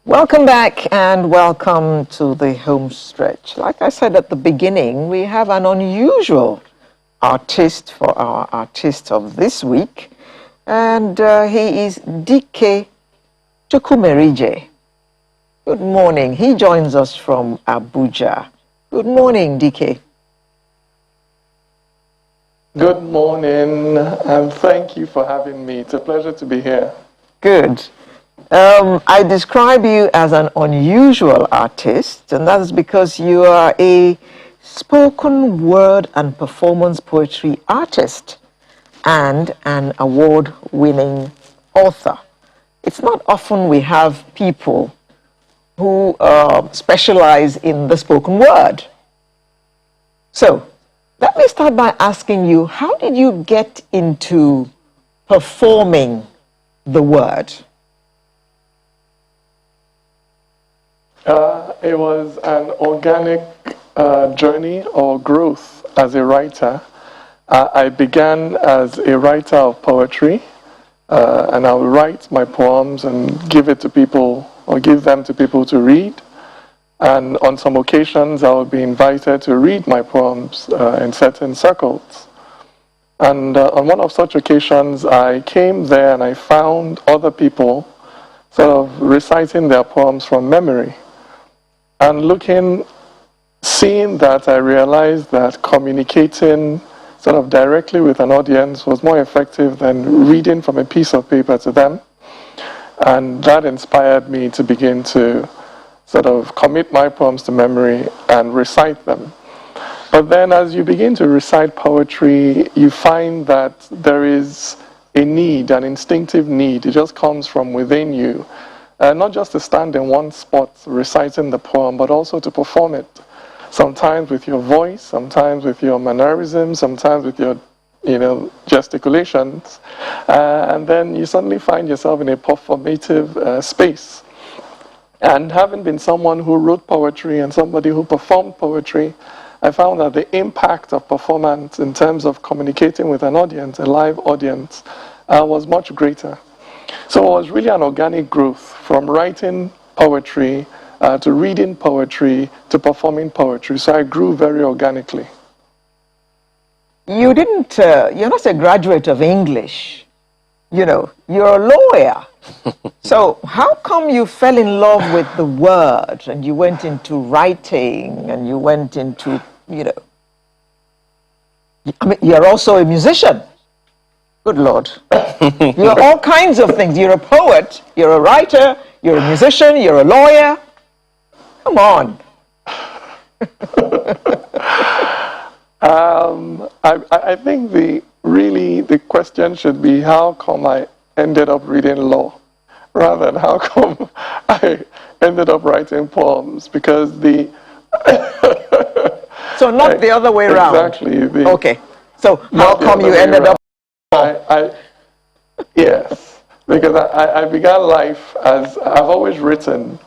Welcome back and welcome to the home stretch. Like I said at the beginning, we have an unusual artist for our artist of this week, and he is DK Chukwumerije. Good morning. He joins us from Abuja. Good morning, DK. Good morning, and thank you for having me. It's a pleasure to be here. Good. I describe you as an unusual artist, and that is because you are a spoken word and performance poetry artist and an award-winning author. It's not often we have people who specialize in the spoken word. So, let me start by asking you, how did you get into performing the word? It was an organic journey or growth as a writer. I began as a writer of poetry, and I would write my poems and give it to people, or give them to people to read. And on some occasions, I would be invited to read my poems in certain circles. And on one of such occasions, I came there and I found other people sort of reciting their poems from memory. And seeing that, I realized that communicating sort of directly with an audience was more effective than reading from a piece of paper to them. And that inspired me to begin to sort of commit my poems to memory and recite them. But then as you begin to recite poetry, you find that there is a need, an instinctive need. It just comes from within you. Not just to stand in one spot reciting the poem, but also to perform it. Sometimes with your voice, sometimes with your mannerisms, sometimes with your, gesticulations. And then you suddenly find yourself in a performative space. And having been someone who wrote poetry and somebody who performed poetry, I found that the impact of performance in terms of communicating with an audience, a live audience, was much greater. So it was really an organic growth from writing poetry to reading poetry to performing poetry. So I grew very organically. You didn't, you're not a graduate of English. You're a lawyer. So how come you fell in love with the word and you went into writing and you went into, you're also a musician. Good Lord. You're all kinds of things. You're a poet, you're a writer, you're a musician, you're a lawyer. Come on. I think the question should be, how come I ended up reading law rather than how come I ended up writing poems? Because So not the other way around. Exactly. Okay. So how come you ended up? Yes, because I began life as I've always written.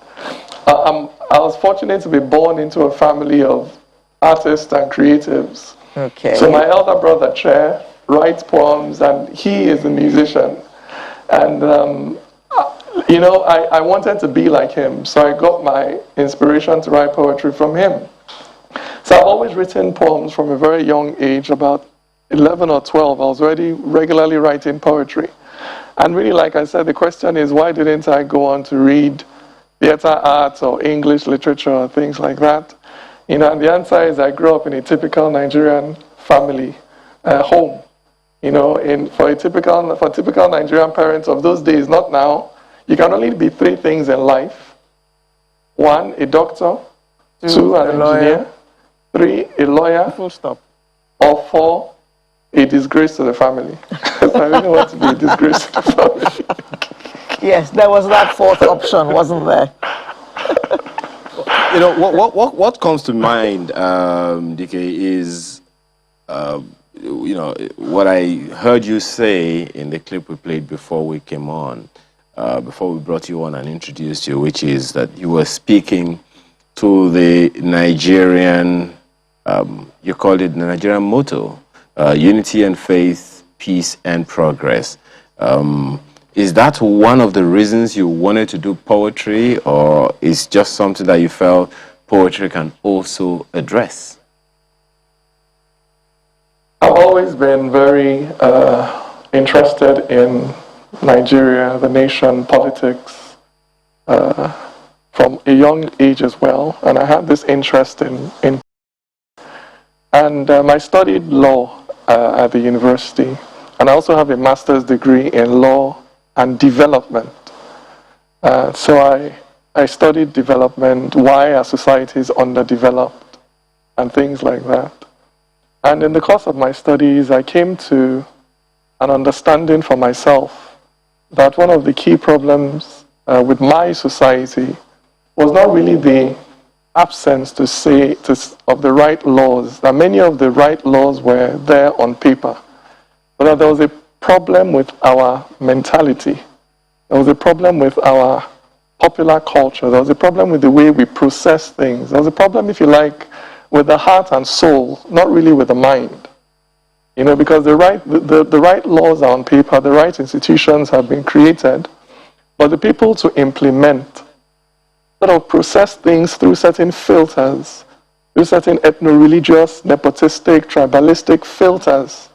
I was fortunate to be born into a family of artists and creatives. Okay. So my elder brother, Chair, writes poems, and he is a musician. And, I wanted to be like him, so I got my inspiration to write poetry from him. So I've always written poems from a very young age. About 11 or 12, I was already regularly writing poetry. And really, like I said, the question is, why didn't I go on to read theater arts or English literature or things like that? And the answer is, I grew up in a typical Nigerian family home. For typical Nigerian parents of those days, not now, you can only be 3 things in life. 1, a doctor. 2, an engineer. 3, a lawyer. Full stop. Or 4, a disgrace to the family. So I didn't want to be a disgrace to the family. Yes, there was that 4th option, wasn't there? What comes to mind, DK, is what I heard you say in the clip we played before we came on, before we brought you on and introduced you, which is that you were speaking to the Nigerian, you called it the Nigerian motto, unity and faith, peace and progress. Is that one of the reasons you wanted to do poetry, or is just something that you felt poetry can also address? I've always been very interested in Nigeria, the nation, politics, from a young age as well. And I had this interest in and I studied law at the university. And I also have a master's degree in law and development. So I studied development, why our society is underdeveloped, and things like that. And in the course of my studies, I came to an understanding for myself that one of the key problems with my society was not really the absence of the right laws, that many of the right laws were there on paper, but that there was a problem with our mentality. There was a problem with our popular culture. There was a problem with the way we process things. There was a problem, if you like, with the heart and soul, not really with the mind. You know, because the right laws are on paper, the right institutions have been created, but the people to implement sort of process things through certain filters, through certain ethno-religious, nepotistic, tribalistic filters,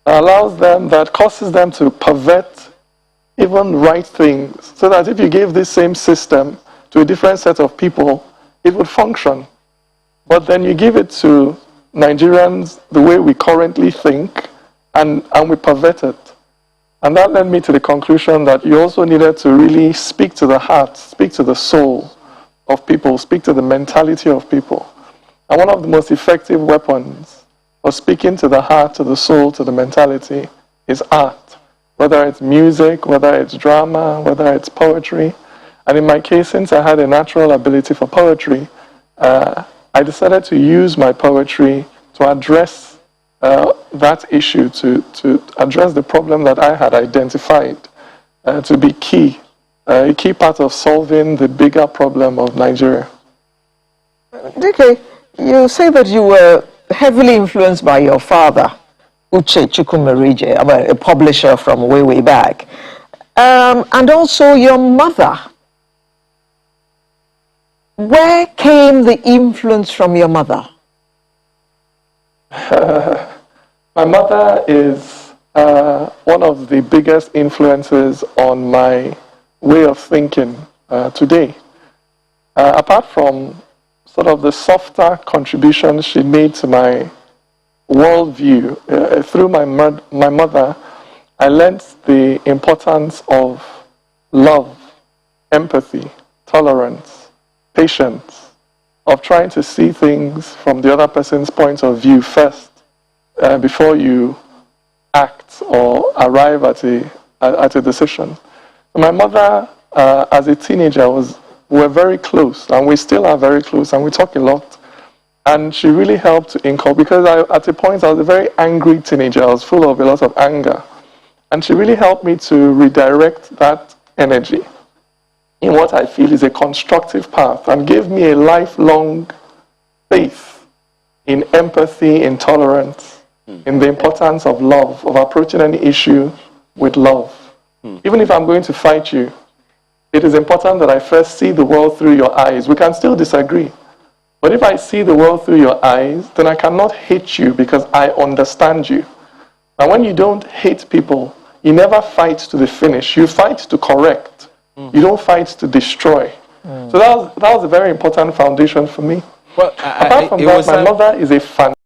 that causes them to pervert even right things, so that if you gave this same system to a different set of people, it would function. But then you give it to Nigerians the way we currently think, and we pervert it. And that led me to the conclusion that you also needed to really speak to the heart, speak to the soul of people, speak to the mentality of people. And one of the most effective weapons for speaking to the heart, to the soul, to the mentality is art. Whether it's music, whether it's drama, whether it's poetry. And in my case, since I had a natural ability for poetry, I decided to use my poetry to address that issue, to address the problem that I had identified to be key, a key part of solving the bigger problem of Nigeria. Okay, you say that you were heavily influenced by your father, Uche Chukwumerije, a publisher from way, way back, and also your mother. Where came the influence from your mother? My mother is one of the biggest influences on my way of thinking today. Apart from sort of the softer contributions she made to my worldview, through my mother, I learned the importance of love, empathy, tolerance, patience, of trying to see things from the other person's point of view first, before you act or arrive at a decision. My mother, as a teenager, we're very close, and we still are very close, and we talk a lot. And she really helped to inculcate, because at a point I was a very angry teenager. I was full of a lot of anger. And she really helped me to redirect that energy in what I feel is a constructive path, and gave me a lifelong faith in empathy, in tolerance, in the importance of love, of approaching any issue with love. Even if I'm going to fight you, it is important that I first see the world through your eyes. We can still disagree. But if I see the world through your eyes, then I cannot hate you because I understand you. And when you don't hate people, you never fight to the finish. You fight to correct. You don't fight to destroy. So that was a very important foundation for me. Well, apart from that, my mother is a fantastic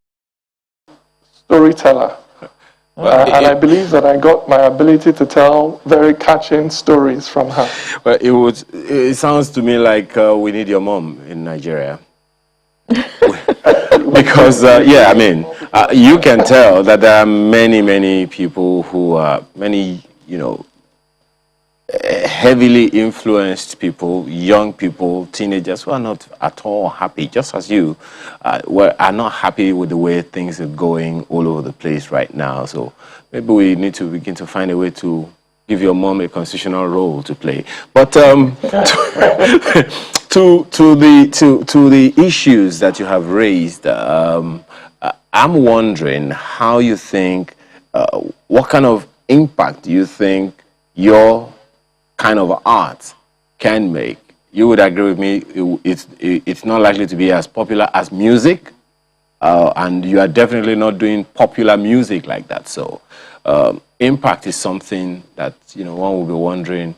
storyteller. And I believe that I got my ability to tell very catching stories from her. Well, it sounds to me like we need your mom in Nigeria. Because, yeah, I mean, you can tell that there are many, many people who are, heavily influenced people, young people, teenagers who are not at all happy, just as you are not happy with the way things are going all over the place right now. So maybe we need to begin to find a way to give your mom a constitutional role to play. But to the issues that you have raised, I'm wondering how you think what kind of impact do you think your kind of art can make? You would agree with me, it's not likely to be as popular as music, and you are definitely not doing popular music like that. So impact is something that, one will be wondering,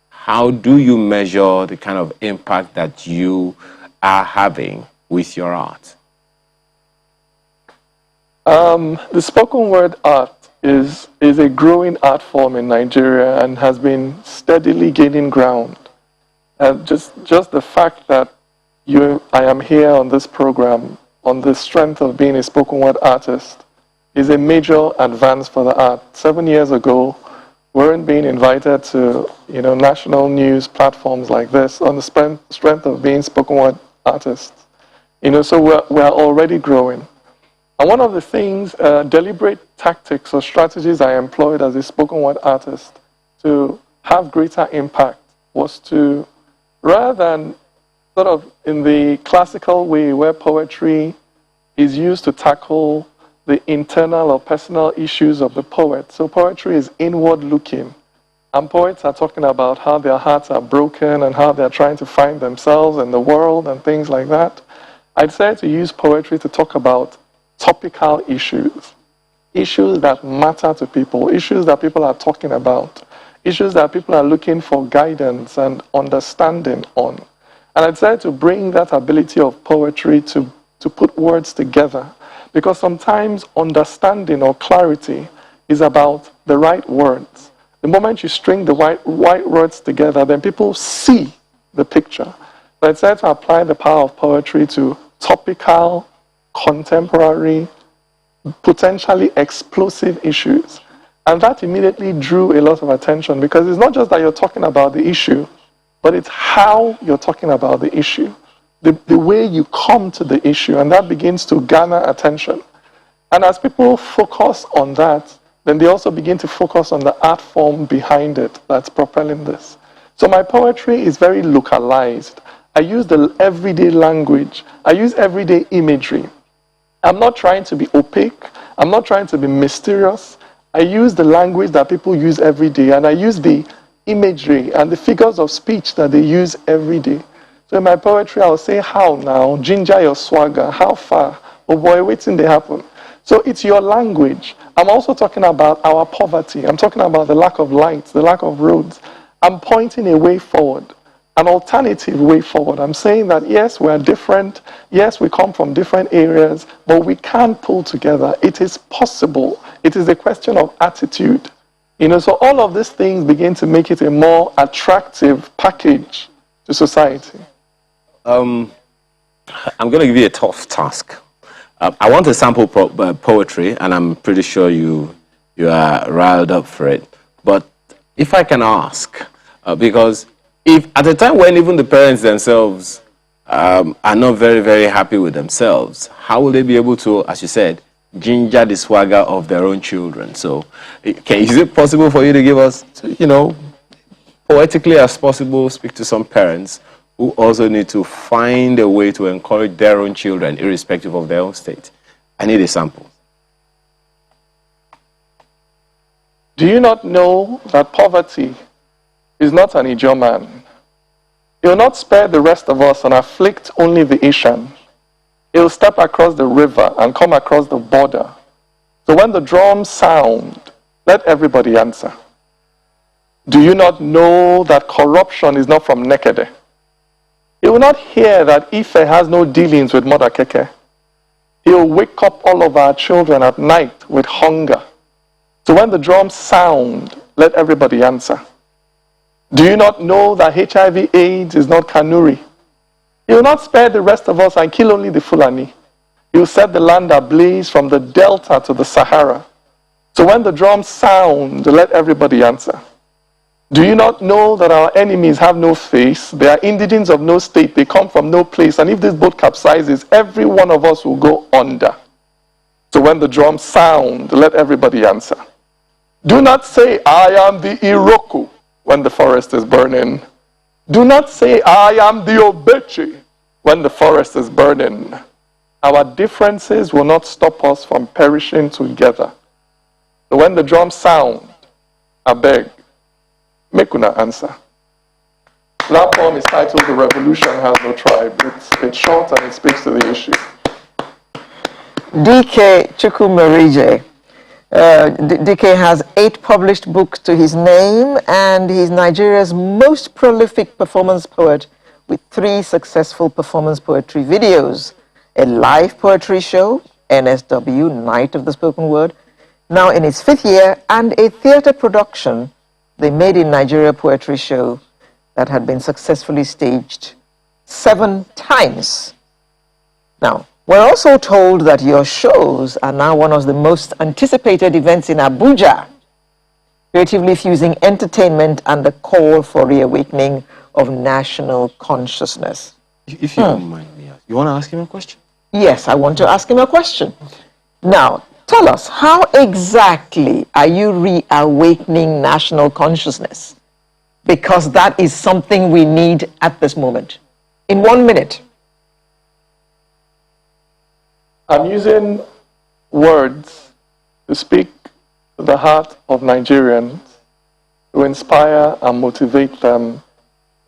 how do you measure the kind of impact that you are having with your art? The spoken word art is a growing art form in Nigeria and has been steadily gaining ground. Just the fact that I am here on this program on the strength of being a spoken word artist is a major advance for the art. 7 years ago, we weren't being invited to national news platforms like this on the strength of being spoken word artists. So we're already growing. And one of the things, deliberate tactics or strategies I employed as a spoken word artist to have greater impact was to, rather than sort of in the classical way where poetry is used to tackle the internal or personal issues of the poet. So poetry is inward looking. And poets are talking about how their hearts are broken and how they're trying to find themselves in the world and things like that. I decided to use poetry to talk about topical issues. Issues that matter to people. Issues that people are talking about. Issues that people are looking for guidance and understanding on. And I decided to bring that ability of poetry to put words together. Because sometimes understanding or clarity is about the right words. The moment you string the right words together, then people see the picture. So I decided to apply the power of poetry to topical, contemporary, potentially explosive issues. And that immediately drew a lot of attention because it's not just that you're talking about the issue, but it's how you're talking about the issue. The way you come to the issue, and that begins to garner attention. And as people focus on that, then they also begin to focus on the art form behind it that's propelling this. So my poetry is very localized. I use the everyday language. I use everyday imagery. I'm not trying to be opaque. I'm not trying to be mysterious. I use the language that people use every day, and I use the imagery and the figures of speech that they use every day. So in my poetry, I'll say, how now? Ginger your swagger. How far? Oh boy, waiting they happen. So it's your language. I'm also talking about our poverty. I'm talking about the lack of lights, the lack of roads. I'm pointing a way forward, an alternative way forward. I'm saying that, yes, we're different. Yes, we come from different areas, but we can pull together. It is possible. It is a question of attitude. So all of these things begin to make it a more attractive package to society. I'm going to give you a tough task. I want to sample poetry, and I'm pretty sure you are riled up for it. But if I can ask, because if at the time when even the parents themselves are not very, very happy with themselves, how will they be able to, as you said, ginger the swagger of their own children? So is it possible for you to give us, poetically as possible, speak to some parents who also need to find a way to encourage their own children, irrespective of their own state? I need a sample. Do you not know that poverty is not an Ijoman? It will not spare the rest of us and afflict only the Asian. It will step across the river and come across the border. So when the drums sound, let everybody answer. Do you not know that corruption is not from Nekede? He will not hear that Ife has no dealings with Mother Keke. He will wake up all of our children at night with hunger. So when the drums sound, let everybody answer. Do you not know that HIV/AIDS is not Kanuri? He will not spare the rest of us and kill only the Fulani. He will set the land ablaze from the Delta to the Sahara. So when the drums sound, let everybody answer. Do you not know that our enemies have no face? They are indigents of no state. They come from no place. And if this boat capsizes, every one of us will go under. So when the drums sound, let everybody answer. Do not say, I am the Iroku, when the forest is burning. Do not say, I am the Obechi, when the forest is burning. Our differences will not stop us from perishing together. So when the drums sound, I beg, make una answer. That poem is titled The Revolution Has No Tribe. It's short and it speaks to the issue. DK Chukwumerije. DK has 8 published books to his name, and he's Nigeria's most prolific performance poet with 3 successful performance poetry videos, a live poetry show, NSW, Night of the Spoken Word, now in its 5th year, and a theater production, the Made in Nigeria poetry show, that had been successfully staged 7 times. Now, we're also told that your shows are now one of the most anticipated events in Abuja, creatively fusing entertainment and the call for reawakening of national consciousness. If you don't mind me, you want to ask him a question? Yes, I want to ask him a question. Now, tell us, how exactly are you reawakening national consciousness? Because that is something we need at this moment. In 1 minute. I'm using words to speak to the heart of Nigerians, to inspire and motivate them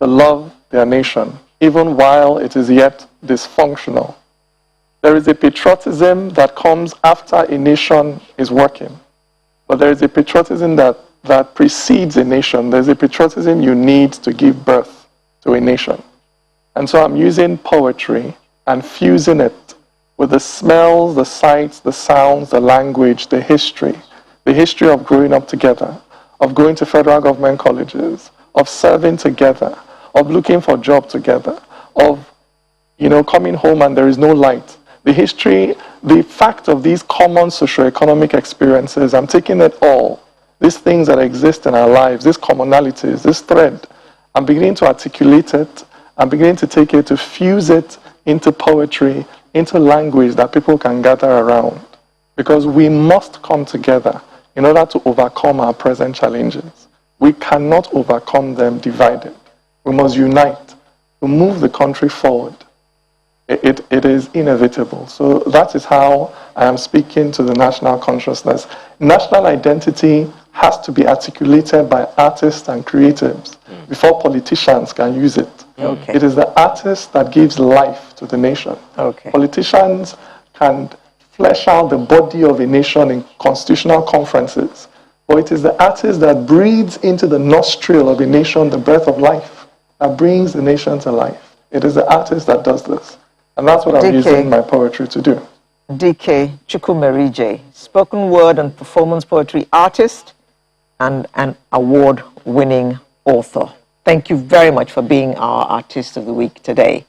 to love their nation, even while it is yet dysfunctional. There is a patriotism that comes after a nation is working, but there is a patriotism that precedes a nation. There's a patriotism you need to give birth to a nation. And so I'm using poetry and fusing it with the smells, the sights, the sounds, the language, the history of growing up together, of going to federal government colleges, of serving together, of looking for a job together, of coming home and there is no light. The history, the fact of these common socioeconomic experiences, I'm taking it all, these things that exist in our lives, these commonalities, this thread, I'm beginning to articulate it, I'm beginning to take it, to fuse it into poetry, into language that people can gather around. Because we must come together in order to overcome our present challenges. We cannot overcome them divided. We must unite to move the country forward. It is inevitable. So that is how I am speaking to the national consciousness. National identity has to be articulated by artists and creatives before politicians can use it. Okay. It is the artist that gives life to the nation. Okay. Politicians can flesh out the body of a nation in constitutional conferences, but it is the artist that breathes into the nostril of a nation the breath of life, that brings the nation to life. It is the artist that does this. And that's what I'm using my poetry to do. DK Chukwumerije, spoken word and performance poetry artist and an award-winning author. Thank you very much for being our Artist of the Week today.